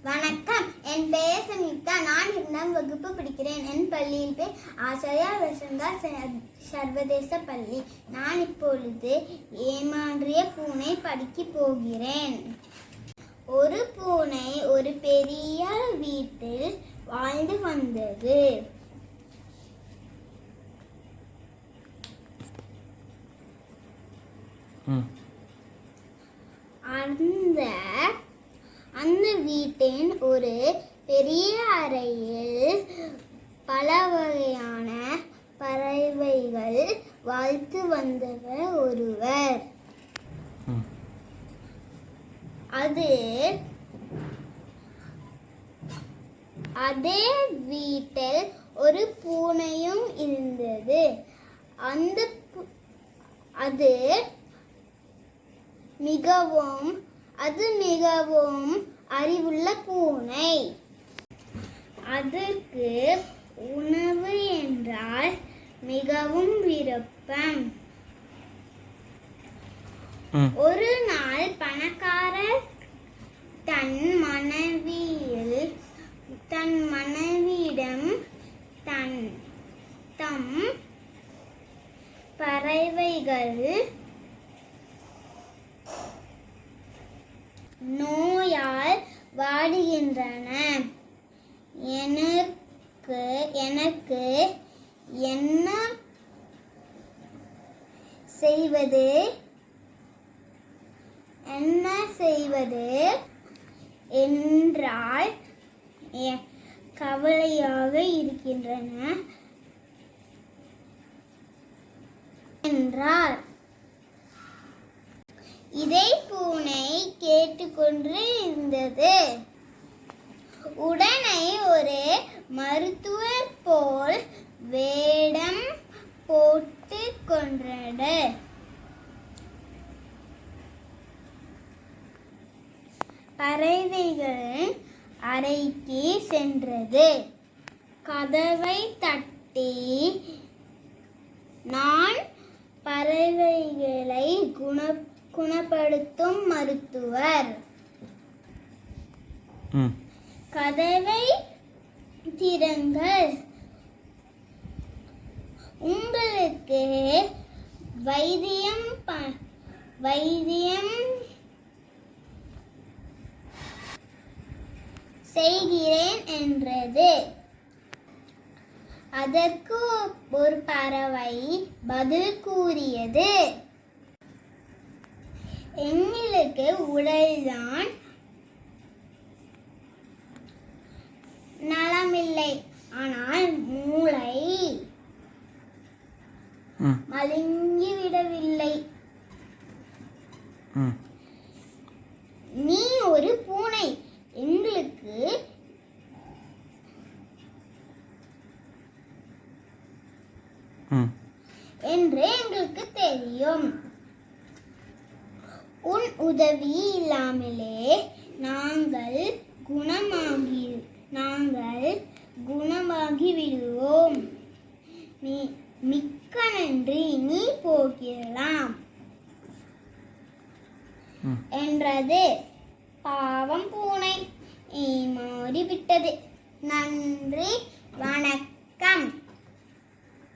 வணக்கம், என் பெயர் சுனிதா. நான் 2ஆம் வகுப்பு படிக்கிறேன். என் பள்ளியில் பேர் ஆச்சாரியா வசந்தா சர்வதேச பள்ளி. நான் இப்பொழுது ஏமாற்றிய பூனை படிக்க போகிறேன். ஒரு பூனை ஒரு பெரிய வீட்டில் வாழ்ந்து வந்தது. அந்த வீட்டின் ஒரு பெரிய அறையில் பல வகையான பறவைகள் வாழ்த்து வந்தவர் ஒருவர். அதே வீட்டில் ஒரு பூனையும் இருந்தது. அது மிகவும் அறிவுள்ள பூனை. அதற்கு உணவு என்றால் மிகவும் விருப்பம். ஒரு நாள் பணக்காரர் தன் மனைவியிடம் தம் பறவைகள் நோயால் வாடுகின்றன. எனக்கு என்ன செய்வது என்றால் கவலையாக இருக்கின்றன என்றார். இதை பூனை கேட்டுக்கொண்டு இருந்தது. உடனே ஒரு மருத்துவர் போல் வேடம் போட்டு கொண்டது. பறவைகளின் அறைக்கு சென்றது. கதவை தட்டி, நான் பறவைகளை குணப்படுத்தும் மருத்துவர். கதவை திறங்கள், உங்களுக்கு வைத்தியம் செய்கிறேன் என்றது. அதற்கு ஒரு பறவை பதில் கூறியது, எங்களுக்கு உடல்தான் நலமில்லை, ஆனால் மூளை மழுங்கிவிடவில்லை. நீ ஒரு பூனை, எங்களுக்கு என்று எங்களுக்கு தெரியும். உன் உதவி இல்லாமலே நாங்கள் குணமாகி விடுவோம். மிக்க நன்றி, நீ போகலாம் என்றது. பாவம் பூனை ஏமாறிவிட்டது. நன்றி, வணக்கம்.